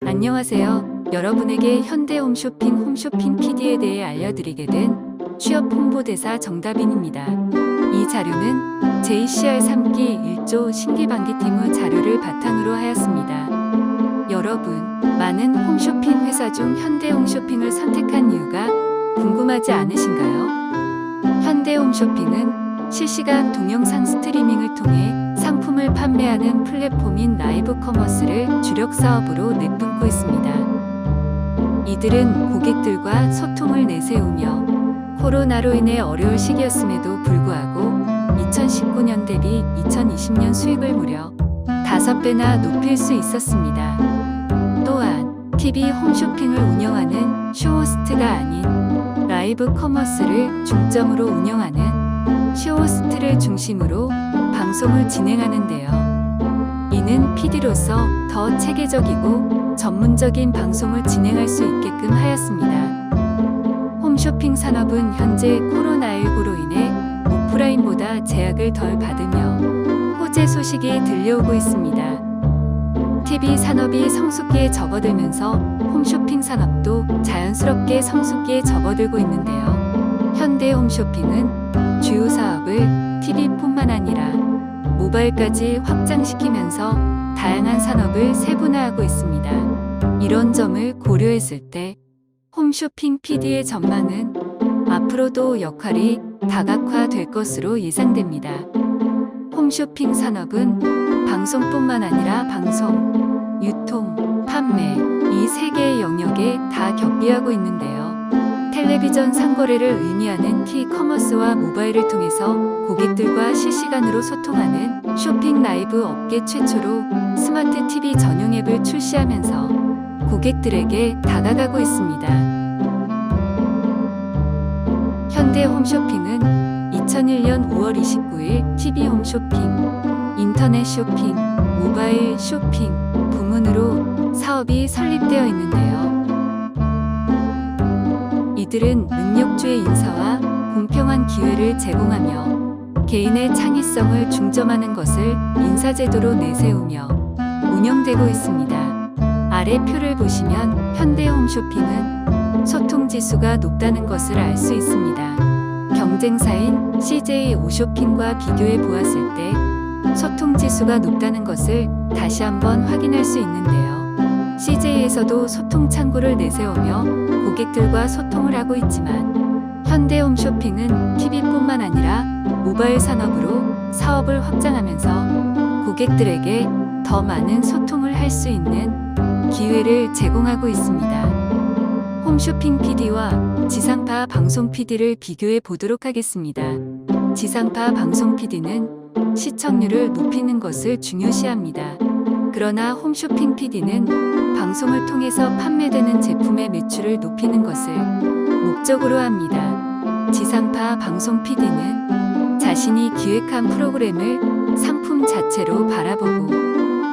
안녕하세요. 여러분에게 현대 홈쇼핑 PD에 대해 알려드리게 된 취업 홍보대사 정다빈입니다. 이 자료는 JCR 3기 1조 신기반기팀 후 자료를 바탕으로 하였습니다. 여러분, 많은 홈쇼핑 회사 중 현대 홈쇼핑을 선택한 이유가 궁금하지 않으신가요? 현대 홈쇼핑은 실시간 동영상 스트리밍을 통해 상품을 판매하는 플랫폼인 라이브 커머스를 주력 사업으로 내뿜고 있습니다. 이들은 고객들과 소통을 내세우며 코로나로 인해 어려울 시기였음에도 불구하고 2019년 대비 2020년 수익을 무려 5배나 높일 수 있었습니다. 또한 TV 홈쇼핑을 운영하는 쇼호스트가 아닌 라이브 커머스를 중점으로 운영하는 쇼호스트를 중심으로 방송을 진행하는데요. 이는 PD로서 더 체계적이고 전문적인 방송을 진행할 수 있게끔 하였습니다. 홈쇼핑 산업은 현재 코로나19로 인해 오프라인보다 제약을 덜 받으며 호재 소식이 들려오고 있습니다. TV 산업이 성숙기에 접어들면서 홈쇼핑 산업도 자연스럽게 성숙기에 접어들고 있는데요. 현대 홈쇼핑은 주요 사업을 TV뿐만 아니라 모바일까지 확장시키면서 다양한 산업을 세분화하고 있습니다. 이런 점을 고려했을 때 홈쇼핑 PD의 전망은 앞으로도 역할이 다각화될 것으로 예상됩니다. 홈쇼핑 산업은 방송뿐만 아니라 방송, 유통, 판매 이 세 개의 영역에 다 격비하고 있는데요. 텔레비전 상거래를 의미하는 T커머스와 모바일을 통해서 고객들과 실시간으로 소통하는 쇼핑 라이브 업계 최초로 스마트 TV 전용 앱을 출시하면서 고객들에게 다가가고 있습니다. 현대 홈쇼핑은 2001년 5월 29일 TV 홈쇼핑, 인터넷 쇼핑, 모바일 쇼핑 부문으로 사업이 설립되어 있는데요. 이들은 능력주의 인사와 공평한 기회를 제공하며 개인의 창의성을 중점하는 것을 인사제도로 내세우며 운영되고 있습니다. 아래 표를 보시면 현대 홈쇼핑은 소통지수가 높다는 것을 알 수 있습니다. 경쟁사인 CJ 오쇼핑과 비교해 보았을 때 소통지수가 높다는 것을 다시 한번 확인할 수 있는데요. CJ에서도 소통 창구를 내세우며 고객들과 소통을 하고 있지만 현대 홈쇼핑은 TV뿐만 아니라 모바일 산업으로 사업을 확장하면서 고객들에게 더 많은 소통을 할 수 있는 기회를 제공하고 있습니다. 홈쇼핑 PD와 지상파 방송 PD를 비교해 보도록 하겠습니다. 지상파 방송 PD는 시청률을 높이는 것을 중요시합니다. 그러나 홈쇼핑 PD는 방송을 통해서 판매되는 제품의 매출을 높이는 것을 목적으로 합니다. 지상파 방송 PD는 자신이 기획한 프로그램을 상품 자체로 바라보고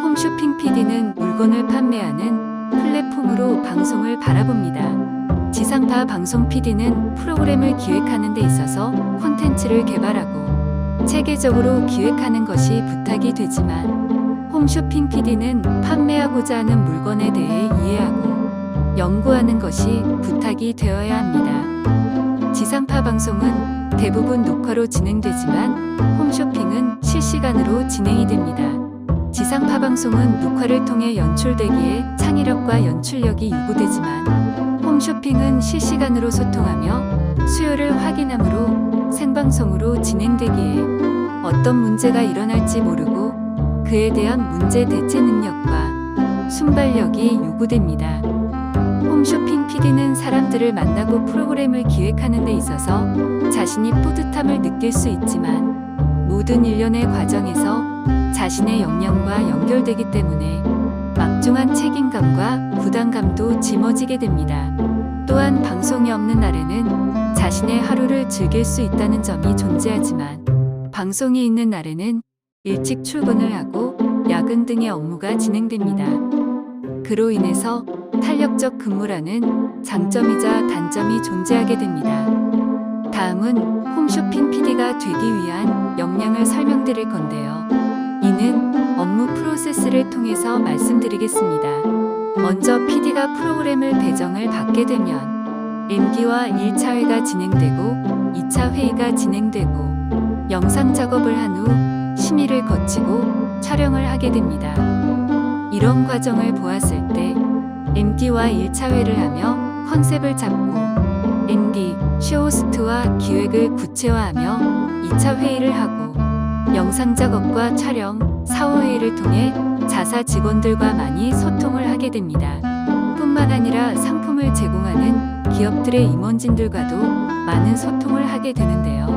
홈쇼핑 PD는 물건을 판매하는 플랫폼으로 방송을 바라봅니다. 지상파 방송 PD는 프로그램을 기획하는 데 있어서 콘텐츠를 개발하고 체계적으로 기획하는 것이 부탁이 되지만 홈쇼핑 PD는 판매하고자 하는 물건에 대해 이해하고 연구하는 것이 부탁이 되어야 합니다. 지상파 방송은 대부분 녹화로 진행되지만 홈쇼핑은 실시간으로 진행이 됩니다. 지상파 방송은 녹화를 통해 연출되기에 창의력과 연출력이 요구되지만 홈쇼핑은 실시간으로 소통하며 수요를 확인함으로 생방송으로 진행되기에 어떤 문제가 일어날지 모르고 그에 대한 문제 대체 능력과 순발력이 요구됩니다. 홈쇼핑 PD는 사람들을 만나고 프로그램을 기획하는 데 있어서 자신이 뿌듯함을 느낄 수 있지만 모든 일련의 과정에서 자신의 역량과 연결되기 때문에 막중한 책임감과 부담감도 짊어지게 됩니다. 또한 방송이 없는 날에는 자신의 하루를 즐길 수 있다는 점이 존재하지만 방송이 있는 날에는 일찍 출근을 하고 야근 등의 업무가 진행됩니다. 그로 인해서 탄력적 근무라는 장점이자 단점이 존재하게 됩니다. 다음은 홈쇼핑 PD가 되기 위한 역량을 설명드릴 건데요. 이는 업무 프로세스를 통해서 말씀드리겠습니다. 먼저 PD가 프로그램을 배정을 받게 되면 MD와 1차 회가 진행되고 2차 회의가 진행되고 영상 작업을 한 후 심의를 거치고 촬영을 하게 됩니다. 이런 과정을 보았을 때 MD와 1차 회를 하며 컨셉을 잡고 MD, 쇼호스트와 기획을 구체화하며 2차 회의를 하고 영상 작업과 촬영, 사후 회의를 통해 자사 직원들과 많이 소통을 하게 됩니다. 뿐만 아니라 상품을 제공하는 기업들의 임원진들과도 많은 소통을 하게 되는데요.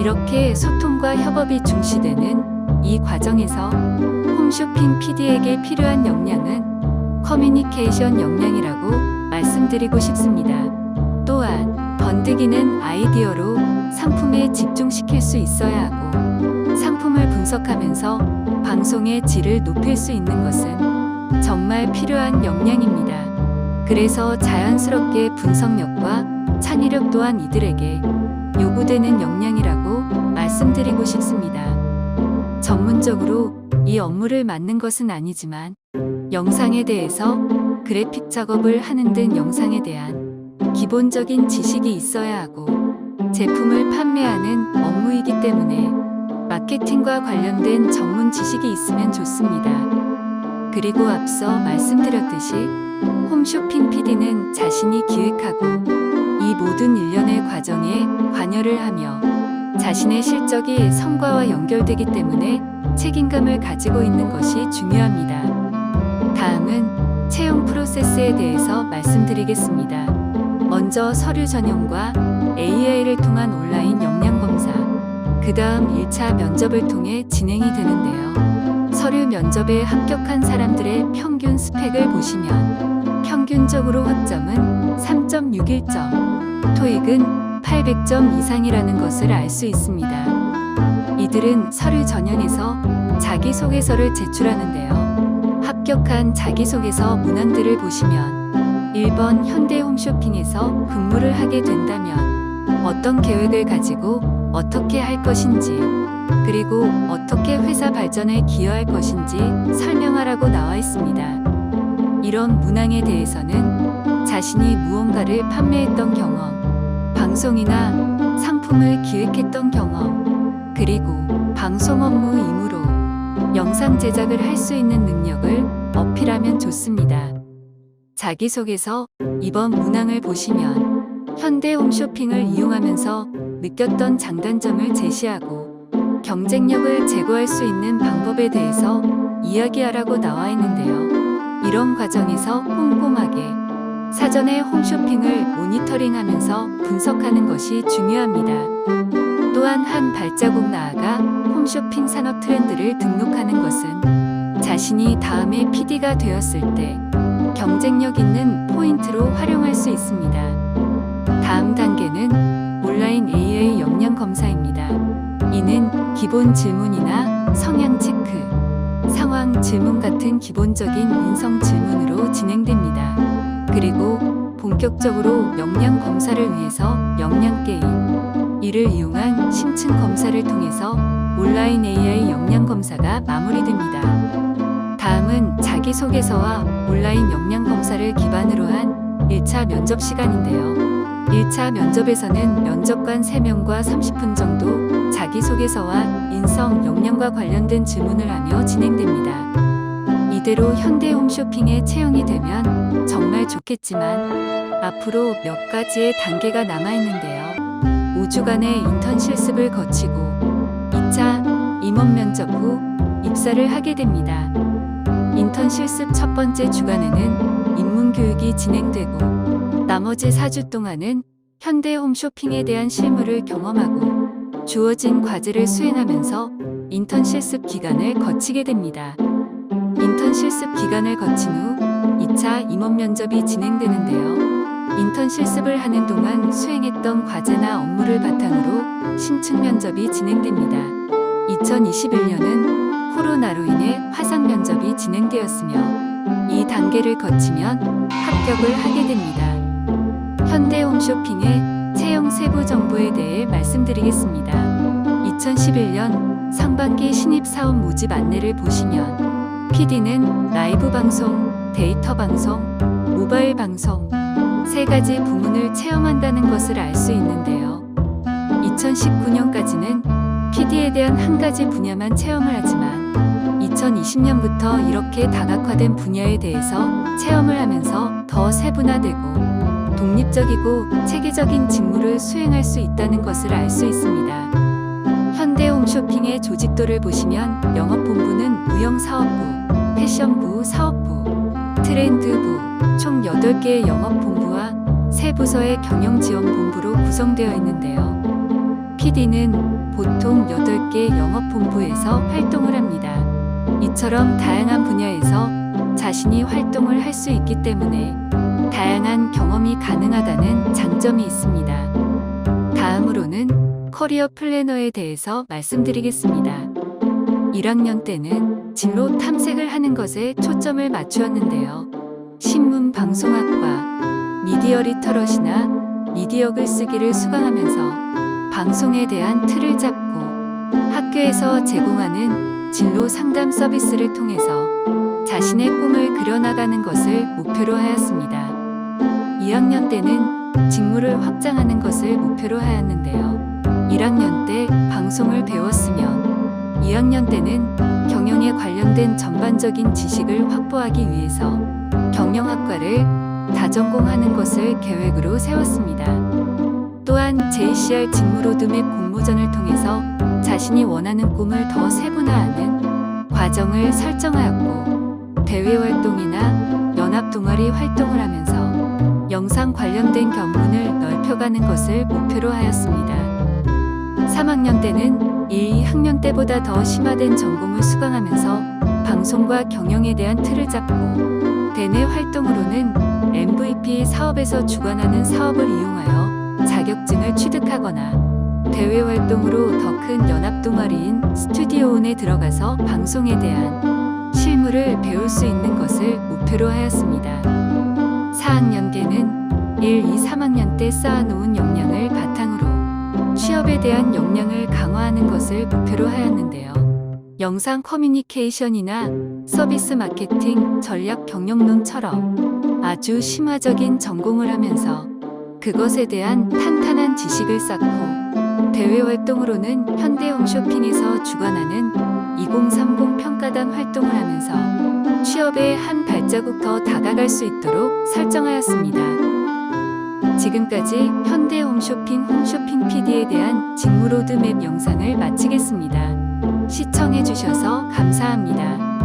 이렇게 소통과 협업이 중시되는 이 과정에서 홈쇼핑 PD에게 필요한 역량은 커뮤니케이션 역량이라고 말씀드리고 싶습니다. 또한 번뜩이는 아이디어로 상품에 집중시킬 수 있어야 하고 상품을 분석하면서 방송의 질을 높일 수 있는 것은 정말 필요한 역량입니다. 그래서 자연스럽게 분석력과 창의력 또한 이들에게 요구되는 역량이라고 말씀드리고 싶습니다. 전문적으로 이 업무를 맡는 것은 아니지만 영상에 대해서 그래픽 작업을 하는 등 영상에 대한 기본적인 지식이 있어야 하고 제품을 판매하는 업무이기 때문에 마케팅과 관련된 전문 지식이 있으면 좋습니다. 그리고 앞서 말씀드렸듯이 홈쇼핑 PD는 자신이 기획하고 이 모든 일련의 과정에 관여를 하며 자신의 실적이 성과와 연결되기 때문에 책임감을 가지고 있는 것이 중요합니다. 다음은 채용 프로세스에 대해서 말씀드리겠습니다. 먼저 서류 전형과 AI를 통한 온라인 역량 검사, 그 다음 1차 면접을 통해 진행이 되는데요. 서류 면접에 합격한 사람들의 평균 스펙을 보시면 평균적으로 학점은 3.61점, 토익은 800점 이상이라는 것을 알 수 있습니다. 이들은 서류 전형에서 자기소개서를 제출하는데요. 합격한 자기소개서 문항들을 보시면 1번 현대홈쇼핑에서 근무를 하게 된다면 어떤 계획을 가지고 어떻게 할 것인지, 그리고 어떻게 회사 발전에 기여할 것인지 설명하라고 나와 있습니다. 이런 문항에 대해서는 자신이 무언가를 판매했던 경험, 방송이나 상품을 기획했던 경험, 그리고 방송 업무 임무로 영상 제작을 할 수 있는 능력을 어필하면 좋습니다. 자기소개서 2번 문항을 보시면 현대홈쇼핑을 이용하면서 느꼈던 장단점을 제시하고 경쟁력을 제고할 수 있는 방법에 대해서 이야기하라고 나와 있는데요. 이런 과정에서 꼼꼼하게 사전에 홈쇼핑을 모니터링하면서 분석하는 것이 중요합니다. 또한 한 발자국 나아가 홈쇼핑 산업 트렌드를 등록하는 것은 자신이 다음에 PD가 되었을 때 경쟁력 있는 포인트로 활용할 수 있습니다. 다음 단계는 온라인 AI 역량 검사입니다. 이는 기본 질문이나 성향 체크, 상황 질문 같은 기본적인 인성 질문으로 진행됩니다. 그리고 본격적으로 역량 검사를 위해서 역량 게임, 이를 이용한 심층 검사를 통해서 온라인 AI 역량 검사가 마무리됩니다. 다음은 자기소개서와 온라인 역량 검사를 기반으로 한 1차 면접 시간인데요. 1차 면접에서는 면접관 3명과 30분 정도 자기소개서와 인성 역량과 관련된 질문을 하며 진행됩니다. 이대로 현대홈쇼핑에 채용이 되면 정말 좋겠지만 앞으로 몇 가지의 단계가 남아있는데요. 5주간의 인턴 실습을 거치고 2차 임원 면접 후 입사를 하게 됩니다. 인턴 실습 첫 번째 주간에는 입문 교육이 진행되고 나머지 4주 동안은 현대홈쇼핑에 대한 실무를 경험하고 주어진 과제를 수행하면서 인턴 실습 기간을 거치게 됩니다. 인턴 실습 기간을 거친 후 2차 임원 면접이 진행되는데요. 인턴 실습을 하는 동안 수행했던 과제나 업무를 바탕으로 심층 면접이 진행됩니다. 2021년은 코로나로 인해 화상 면접이 진행되었으며 이 단계를 거치면 합격을 하게 됩니다. 현대홈쇼핑의 채용 세부 정보에 대해 말씀드리겠습니다. 2011년 상반기 신입사원 모집 안내를 보시면 PD는 라이브 방송, 데이터 방송, 모바일 방송, 세 가지 부문을 체험한다는 것을 알 수 있는데요. 2019년까지는 PD에 대한 한 가지 분야만 체험을 하지만 2020년부터 이렇게 다각화된 분야에 대해서 체험을 하면서 더 세분화되고 독립적이고 체계적인 직무를 수행할 수 있다는 것을 알 수 있습니다. 현대홈쇼핑의 조직도를 보시면 영업본부는 무형사업부, 패션부, 사업부, 트렌드부, 총 8개의 영업본부와 세 부서의 경영지원본부로 구성되어 있는데요. PD는 보통 8개 영업본부에서 활동을 합니다. 이처럼 다양한 분야에서 자신이 활동을 할 수 있기 때문에 다양한 경험이 가능하다는 장점이 있습니다. 다음으로는 커리어 플래너에 대해서 말씀드리겠습니다. 1학년 때는 진로 탐색을 하는 것에 초점을 맞추었는데요. 신문 방송학과, 미디어 리터러시나 미디어 글쓰기를 수강하면서 방송에 대한 틀을 잡고 학교에서 제공하는 진로 상담 서비스를 통해서 자신의 꿈을 그려나가는 것을 목표로 하였습니다. 2학년 때는 직무를 확장하는 것을 목표로 하였는데요. 1학년 때 방송을 배웠으면 2학년 때는 경영에 관련된 전반적인 지식을 확보하기 위해서 경영학과를 다전공하는 것을 계획으로 세웠습니다. 또한 JCR 직무 로드맵 공모전을 통해서 자신이 원하는 꿈을 더 세분화하는 과정을 설정하였고 대외 활동이나 연합 동아리 활동을 하면서 영상 관련된 견문을 넓혀가는 것을 목표로 하였습니다. 3학년 때는 1, 2학년 때보다 더 심화된 전공을 수강하면서 방송과 경영에 대한 틀을 잡고 대내 활동으로는 MVP 사업에서 주관하는 사업을 이용하여 자격증을 취득하거나 대외 활동으로 더 큰 연합 동아리인 스튜디오온에 들어가서 방송에 대한 실무를 배울 수 있는 것을 목표로 하였습니다. 4학년계는 1, 2, 3학년 때 쌓아놓은 역량을 바탕으로 취업에 대한 역량을 강화하는 것을 목표로 하였는데요. 영상 커뮤니케이션이나 서비스 마케팅, 전략 경영론처럼 아주 심화적인 전공을 하면서 그것에 대한 탄탄한 지식을 쌓고 대외 활동으로는 현대홈쇼핑에서 주관하는 2030 평가단 활동을 하면서 취업에 한 발자국 더 다가갈 수 있도록 설정하였습니다. 지금까지 현대홈쇼핑 홈쇼핑 PD에 대한 직무 로드맵 영상을 마치겠습니다. 시청해주셔서 감사합니다.